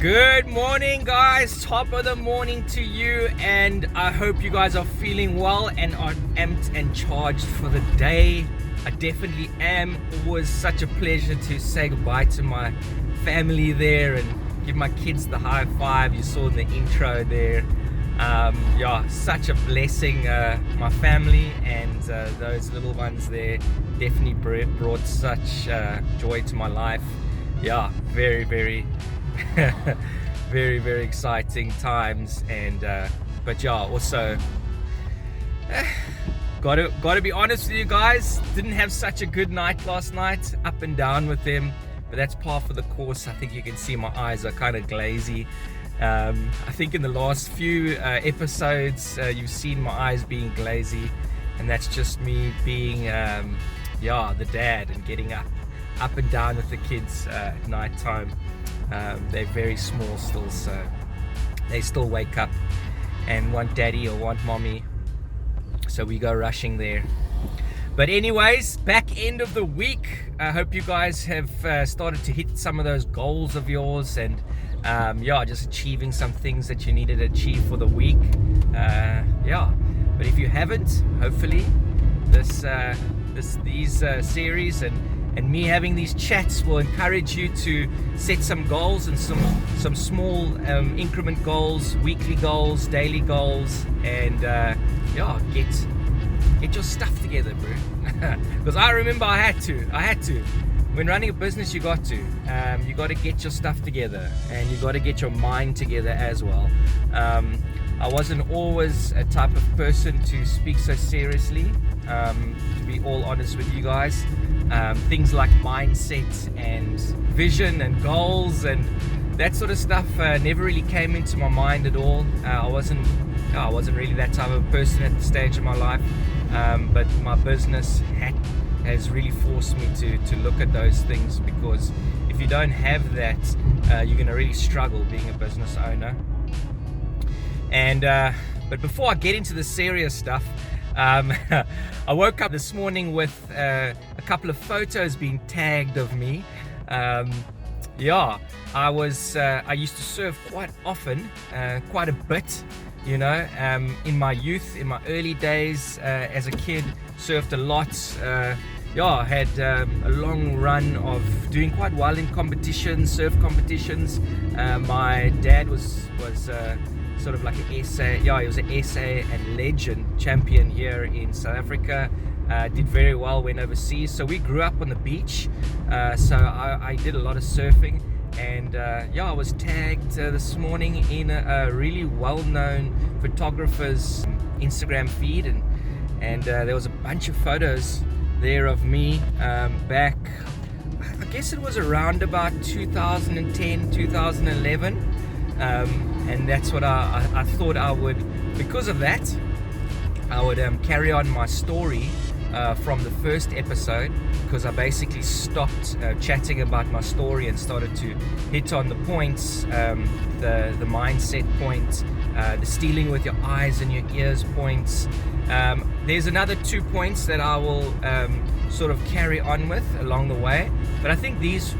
Good morning, guys. Top of the morning to you, and I hope you guys are feeling well and are amped and charged for the day. I definitely am. Always such a pleasure to say goodbye to my family there and give my kids the high five. You saw in the intro there. Yeah, such a blessing. My family and those little ones there definitely brought such joy to my life. Yeah, very very exciting times. And but yeah, also gotta be honest with you guys, didn't have such a good night last night, up and down with them, but that's par for the course. I think you can see my eyes are kind of glazy. I think in the last few episodes you've seen my eyes being glazy, and that's just me being yeah, the dad and getting up and down with the kids at night time. They're very small still, so they still wake up and want daddy or want mommy, so we go rushing there. But anyways, back end of the week, I hope you guys have started to hit some of those goals of yours, and yeah, just achieving some things that you needed to achieve for the week. Yeah, but if you haven't, hopefully these series and me having these chats will encourage you to set some goals and some small increment goals, weekly goals, daily goals, and yeah, get your stuff together, bro. Because I remember I had to. When running a business, you got to get your stuff together, and you got to get your mind together as well. I wasn't always a type of person to speak so seriously, to be all honest with you guys. Things like mindset and vision and goals and that sort of stuff never really came into my mind at all. I wasn't really that type of person at the stage of my life, but my business has really forced me to look at those things, because if you don't have that, you're going to really struggle being a business owner. And but before I get into the serious stuff, I woke up this morning with a couple of photos being tagged of me. Yeah, I used to surf quite often, quite a bit, you know, in my youth, in my early days as a kid, surfed a lot. Yeah, I had a long run of doing quite well in competitions, surf competitions. My dad was sort of like an SA, yeah, he was an SA and legend champion here in South Africa. Did very well, went overseas. So we grew up on the beach. So I did a lot of surfing, and yeah, I was tagged this morning in a really well-known photographer's Instagram feed, and there was a bunch of photos there of me back, I guess it was around about 2010, 2011. And that's what I thought I would, because of that, I would carry on my story from the first episode, because I basically stopped chatting about my story and started to hit on the points, the mindset point, the stealing with your eyes and your ears points. There's another 2 points that I will sort of carry on with along the way, but I think these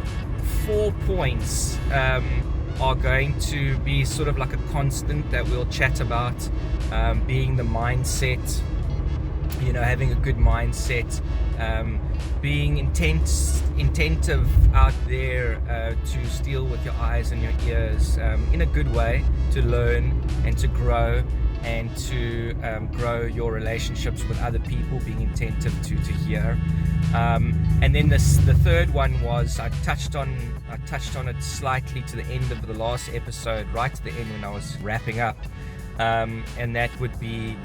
4 points are going to be sort of like a constant that we'll chat about, being the mindset, you know, having a good mindset, being intentive out there to steal with your eyes and your ears, in a good way, to learn and to grow, and to grow your relationships with other people, being attentive to hear. And then the third one was, I touched on it slightly to the end of the last episode, right to the end when I was wrapping up, and that would be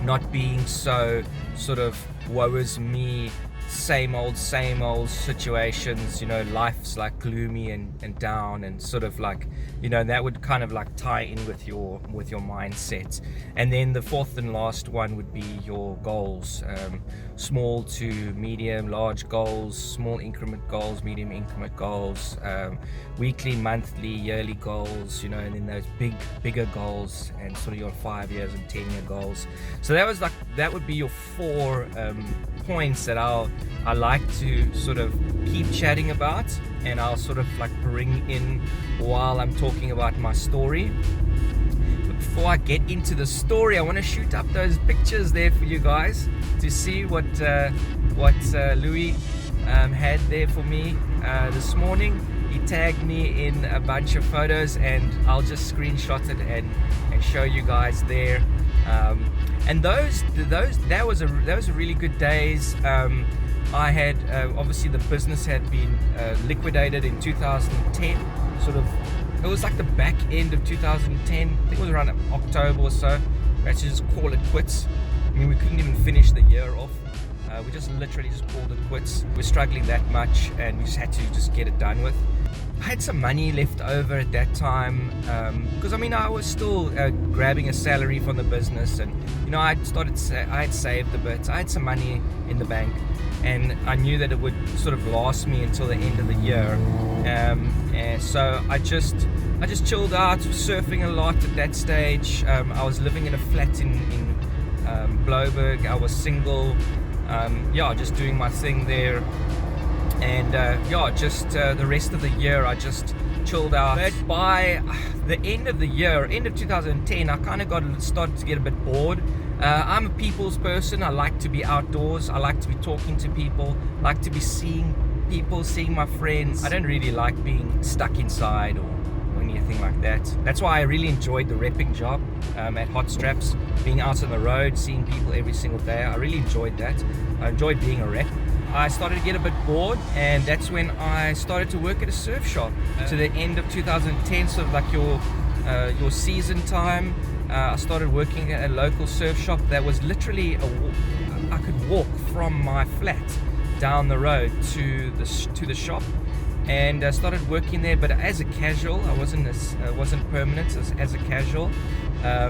not being so sort of woe is me, same old situations, you know, life's like gloomy and down, and sort of like you know, that would kind of like tie in with your mindset. And then the fourth and last one would be your goals, small to medium, large goals, small increment goals, medium increment goals, weekly, monthly, yearly goals, you know, and then those bigger goals, and sort of your 5 years and 10-year goals. So that would be your 4 points that I like to sort of keep chatting about, and I'll sort of like bring in while I'm talking about my story. But before I get into the story, I want to shoot up those pictures there for you guys to see what Louis had there for me this morning. He tagged me in a bunch of photos, and I'll just screenshot it and show you guys there. And those were really good days. I had obviously the business had been liquidated in 2010. Sort of, it was like the back end of 2010. I think it was around October or so. We had to just call it quits. I mean, we couldn't even finish the year off. We just literally just called it quits. We're struggling that much, and we just had to just get it done with. I had some money left over at that time, because I mean, I was still grabbing a salary from the business, and you know, I had saved a bit. I had some money in the bank, and I knew that it would sort of last me until the end of the year. And so I just chilled out, surfing a lot at that stage. I was living in a flat in Bloberg. I was single. Just doing my thing there. And the rest of the year I just chilled out. But by the end of the year, end of 2010, I kind of started to get a bit bored. I'm a people's person. I like to be outdoors. I like to be talking to people. I like to be seeing people, seeing my friends. I don't really like being stuck inside or anything like that. That's why I really enjoyed the repping job at Hot Straps, being out on the road, seeing people every single day. I really enjoyed that. I enjoyed being a rep. I started to get a bit bored, and that's when I started to work at a surf shop. To the end of 2010, sort of like your season time, I started working at a local surf shop that was literally I could walk from my flat down the road to the shop, and I started working there, but as a casual. I wasn't permanent, as a casual. I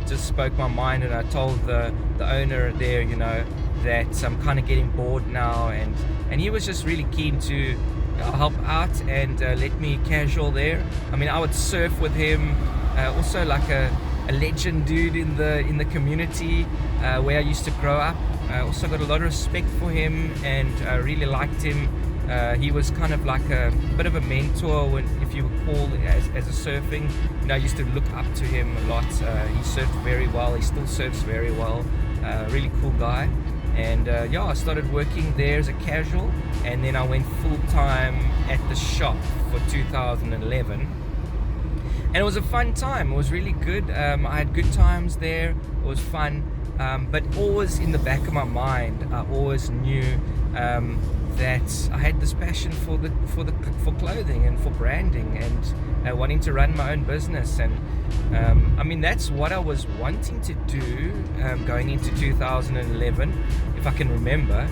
just spoke my mind, and I told the owner there, you know, that I'm kind of getting bored now, and he was just really keen to help out and let me casual there. I mean, I would surf with him, also like a legend dude in the community where I used to grow up. I also got a lot of respect for him, and I really liked him. He was kind of like a bit of a mentor, if you recall, as a surfing. You know, I used to look up to him a lot. He surfed very well. He still surfs very well. Really cool guy. And I started working there as a casual, and then I went full time at the shop for 2011. And it was a fun time. It was really good. I had good times there. It was fun. But always in the back of my mind, I always knew that I had this passion for clothing and for branding, and wanting to run my own business. And that's what I was wanting to do going into 2011, if I can remember.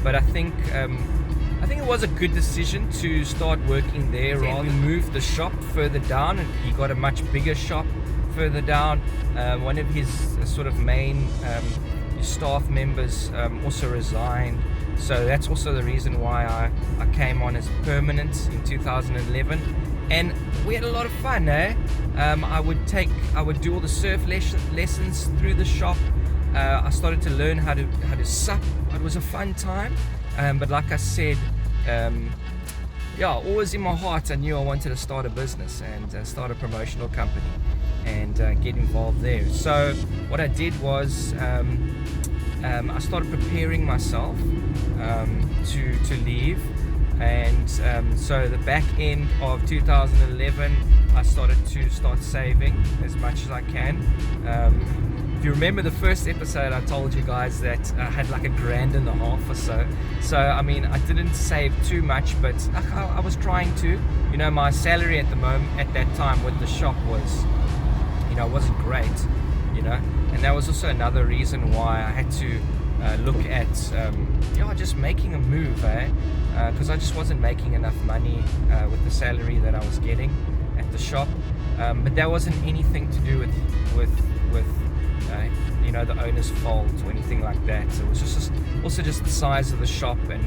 But I think it was a good decision to start working there. We moved the shop further down, and he got a much bigger shop further down. One of his sort of main staff members also resigned. So that's also the reason why I came on as permanent in 2011, and we had a lot of fun. I would do all the surf lessons through the shop. I started to learn how to sup. It was a fun time, but like I said, always in my heart I knew I wanted to start a business and start a promotional company and get involved there. So what I did was I started preparing myself to leave, and so the back end of 2011 I started to saving as much as I can. If you remember the first episode, I told you guys that I had like $1,500 or so. So I mean, I didn't save too much, but I was trying to. You know, my salary at that time with the shop was, you know, wasn't great, you know. and that was also another reason why I had to look at just making a move, because I just wasn't making enough money with the salary that I was getting at the shop. But that wasn't anything to do with the owner's fault or anything like that. So it was just also just the size of the shop, and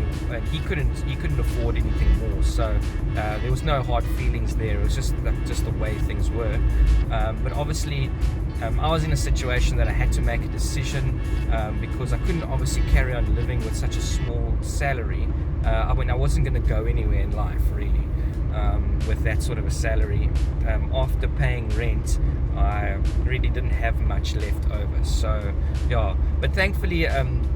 he couldn't afford anything more. So there was no hard feelings there. It was just the way things were. But obviously, I was in a situation that I had to make a decision because I couldn't obviously carry on living with such a small salary. I wasn't going to go anywhere in life really with that sort of a salary. After paying rent, I really didn't have much left over. So yeah, but thankfully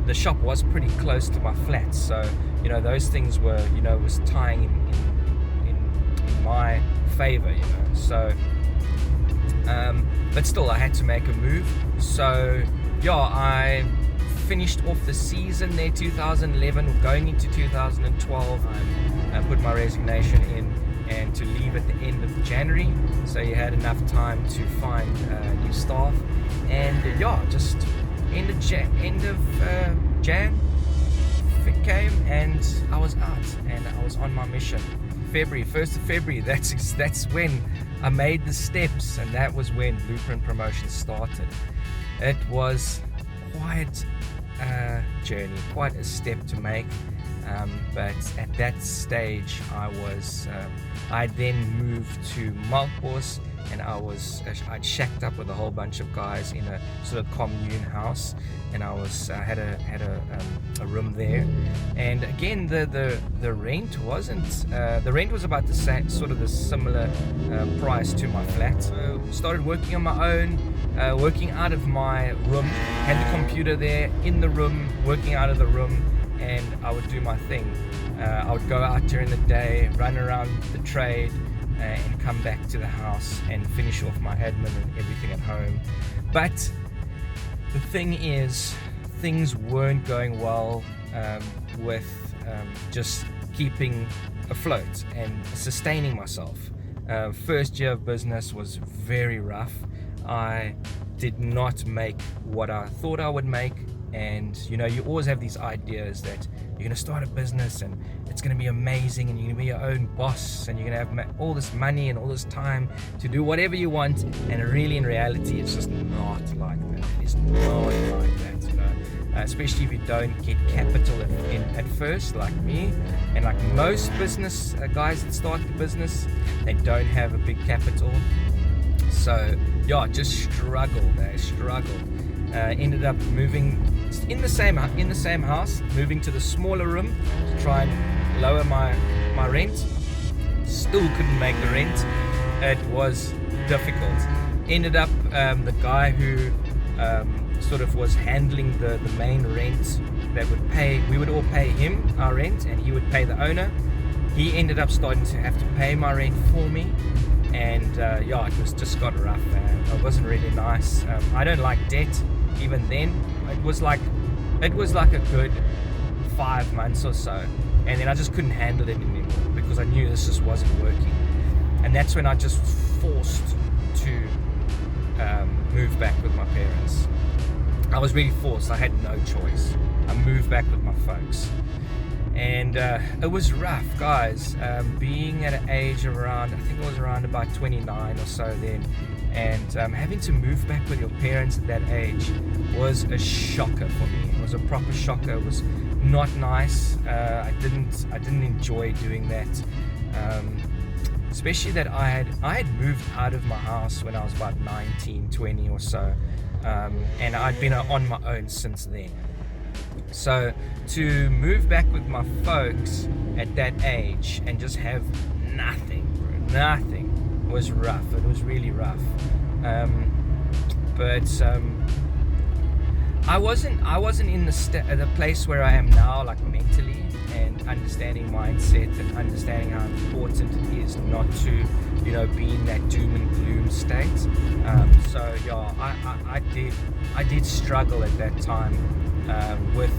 the shop was pretty close to my flat. So those things were was tying in my favor. So. But still, I had to make a move. So yeah, I finished off the season there, 2011, going into 2012. I put my resignation in and to leave at the end of January, so you had enough time to find new staff. And just end of Jan came, and I was out and I was on my mission. 1st of February, that's when I made the steps, and that was when Blueprint Promotions started. It was quite a journey, quite a step to make, but at that stage I then moved to Malkbos, and I'd shacked up with a whole bunch of guys in a sort of commune house, and I had a room there. And again, the rent was about the same, sort of the similar price to my flat. So started working on my own, working out of my room, had the computer there in the room, working out of the room, and I would do my thing. I would go out during the day, run around the trade, and come back to the house and finish off my admin and everything at home. But the thing is, things weren't going well with just keeping afloat and sustaining myself. First year of business was very rough. I did not make what I thought I would make, and you always have these ideas that you're going to start a business and it's going to be amazing, and you're going to be your own boss, and you're going to have all this money and all this time to do whatever you want. And really, in reality, it's just not like that. It's not like that, especially if you don't get capital at first, like me, and like most business guys that start the business, they don't have a big capital. So yeah, just struggled. Ended up moving in the same house, moving to the smaller room to try and lower my rent. Still couldn't make the rent. It was difficult. Ended up the guy who sort of was handling the main rent that we would all pay him our rent, and he would pay the owner. He ended up starting to have to pay my rent for me, and it was just got rough. It wasn't really nice. I don't like debt. Even then, it was like a good 5 months or so, and then I just couldn't handle it anymore because I knew this just wasn't working. And that's when I just forced to move back with my parents. I was really forced. I had no choice. I moved back with my folks, and it was rough, guys. Being at an age around, I think I was around about 29 or so then, and having to move back with your parents at that age was a shocker for me. It was a proper shocker. It was not nice. I didn't enjoy doing that, especially that I had moved out of my house when I was about 19, 20 or so, and I'd been on my own since then. So to move back with my folks at that age and just have nothing was rough. It was really rough. But I wasn't in the place where I am now, like mentally, and understanding mindset and understanding how important it is not to, be in that doom and gloom state. So yeah, I did struggle at that time with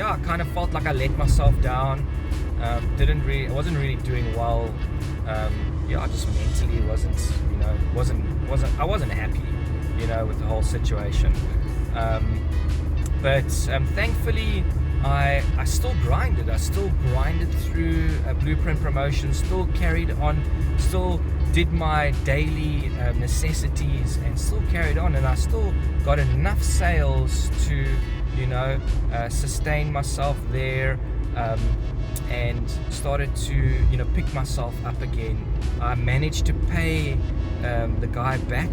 I kind of felt like I let myself down. I wasn't really doing well. I just mentally I wasn't happy. with the whole situation. But thankfully, I still grinded. I still grinded through Blueprint Promotion, still carried on, still did my daily necessities, and still carried on. And I still got enough sales to, sustain myself there, and started to, pick myself up again. I managed to pay the guy back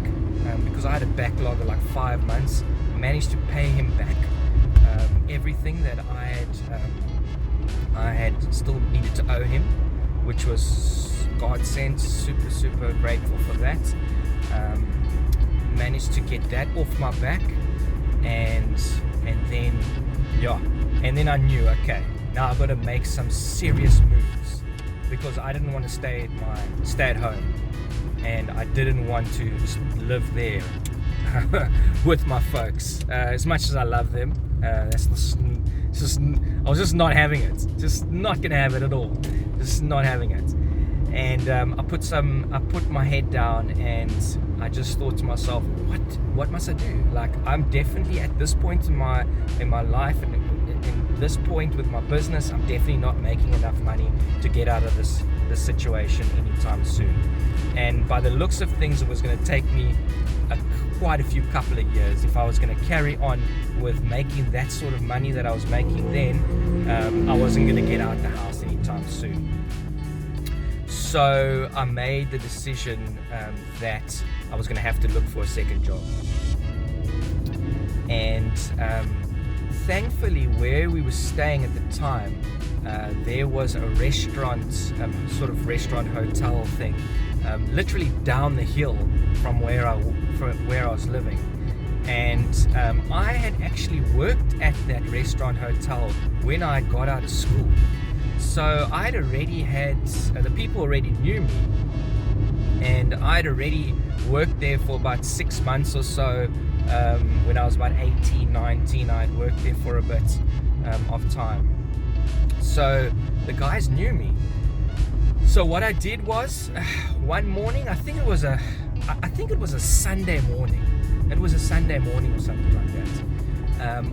because I had a backlog of like 5 months. I managed to pay him back everything that I had still needed to owe him, which was God sent. Super grateful for that. Managed to get that off my back, and then I knew, okay, now I've got to make some serious moves, because I didn't want to stay at home, and I didn't want to live there with my folks. As much as I love them, I was just not having it. Just not gonna have it at all. Just not having it. And I put my head down, and I just thought to myself, what must I do? Like, I'm definitely at this point in my life, and in this point with my business, I'm definitely not making enough money to get out of this situation anytime soon. And by the looks of things, it was going to take me quite a few couple of years if I was going to carry on with making that sort of money that I was making then. I wasn't going to get out the house anytime soon. So I made the decision that I was going to have to look for a second job. And thankfully, where we were staying at the time, there was a restaurant, sort of restaurant hotel thing, literally down the hill from where I was living. And I had actually worked at that restaurant hotel when I got out of school. So I'd already had, the people already knew me, and I'd already worked there for about 6 months or so. When I was about 18, 19, I'd worked there for a bit of time. So the guys knew me. So what I did was, one morning, I think it was a Sunday morning. It was a Sunday morning or something like that.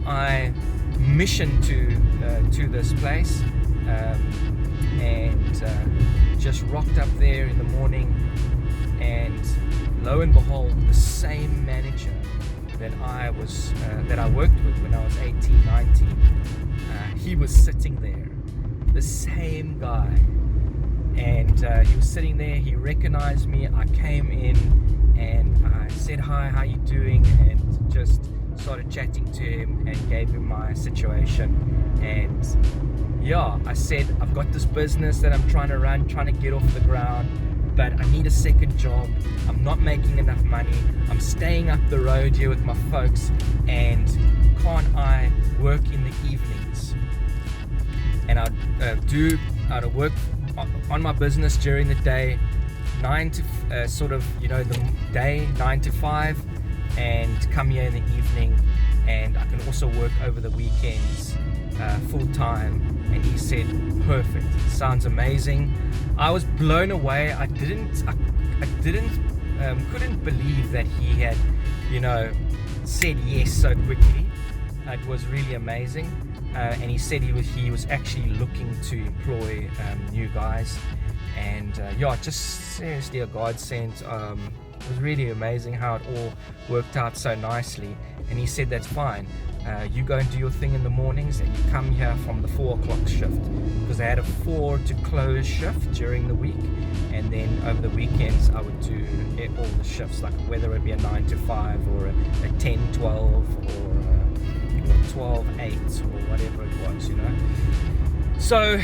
I missioned to this place, and just rocked up there in the morning, and lo and behold, the same manager that I worked with when I was 18, 19, he was sitting there, the same guy. And he was sitting there, he recognized me. I came in and I said, "Hi, how you doing?" and just started chatting to him and gave him my situation. And I said, "I've got this business that I'm trying to run, trying to get off the ground, but I need a second job. I'm not making enough money. I'm staying up the road here with my folks, and can't I work in the evenings?" And I'd work on my business during the day, 9 to the day 9 to 5, and come here in the evening, and I can also work over the weekends full time. And he said, "Perfect, sounds amazing." I was blown away. I couldn't believe that he had said yes so quickly. It was really amazing. And he said he was actually looking to employ new guys, and just seriously a godsend. It was really amazing how it all worked out so nicely. And he said, "That's fine. You go and do your thing in the mornings, and you come here from the 4 o'clock shift," because they had a 4 to close shift during the week, and then over the weekends I would do all the shifts, like whether it be a 9 to 5 or a 10-12 or 12-8 or whatever it was, So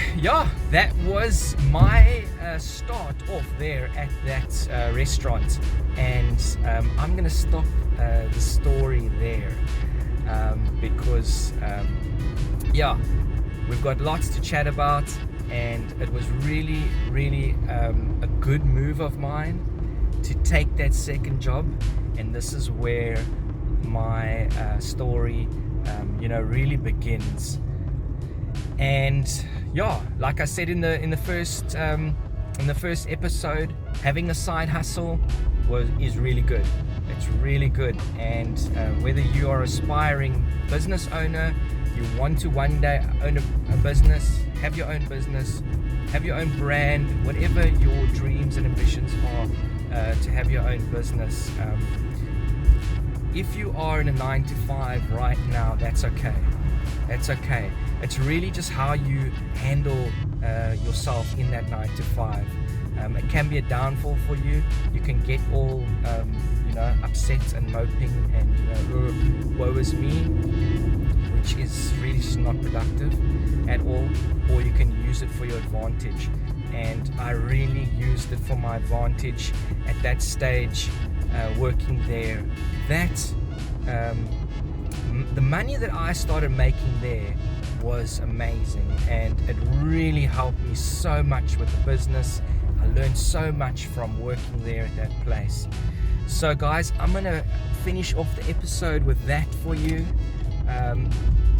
that was my start off there at that restaurant, and I'm gonna stop the story there, because we've got lots to chat about, and it was really a good move of mine to take that second job. And this is where my story really begins. And like I said in the first episode, having a side hustle is really good. It's really good. And whether you are aspiring business owner, you want to one day own a business, have your own business, have your own brand, whatever your dreams and ambitions are, to have your own business. If you are in a 9-to-5 right now, that's okay. That's okay. It's really just how you handle yourself in that 9-to-5. It can be a downfall for you. You can get all upset and moping and woe is me, which is really just not productive at all. Or you can use it for your advantage. And I really used it for my advantage at that stage, working there. The money that I started making there was amazing, and it really helped me so much with the business. I learned so much from working there at that place. So guys, I'm gonna finish off the episode with that for you.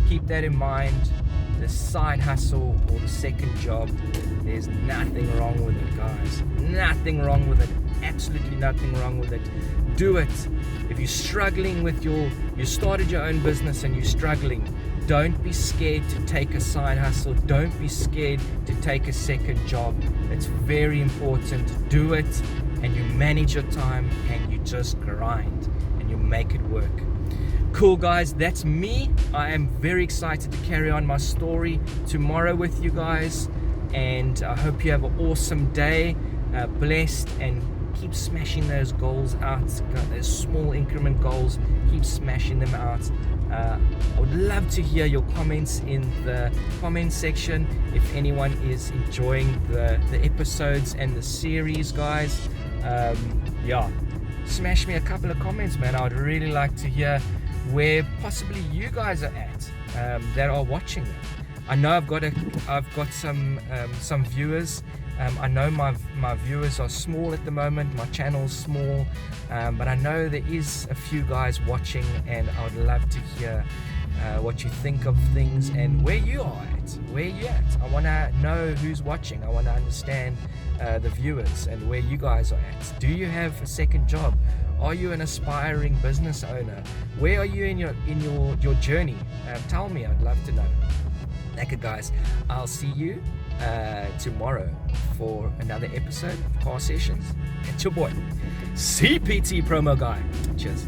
Keep that in mind. The side hustle or the second job, there's nothing wrong with it, guys. Nothing wrong with it. Absolutely nothing wrong with it. Do it. If you're struggling with you started your own business and you're struggling, don't be scared to take a side hustle. Don't be scared to take a second job. It's very important. Do it, and you manage your time, and you just grind and you make it work. Cool, guys, that's me. I am very excited to carry on my story tomorrow with you guys, and I hope you have an awesome day, blessed, and keep smashing those goals out, those small increment goals. Keep smashing them out. I would love to hear your comments in the comment section. If anyone is enjoying the episodes and the series, guys, smash me a couple of comments, man. I would really like to hear where possibly you guys are at, that are watching them. I know I've got some viewers. I know my viewers are small at the moment. My channel's small, but I know there is a few guys watching, and I would love to hear what you think of things and where you are at. Where you at? I want to know who's watching. I want to understand the viewers and where you guys are at. Do you have a second job? Are you an aspiring business owner? Where are you in your journey? Tell me. I'd love to know. Okay, guys, I'll see you tomorrow for another episode of Car Sessions. It's your boy, CPT Promo Guy. Cheers.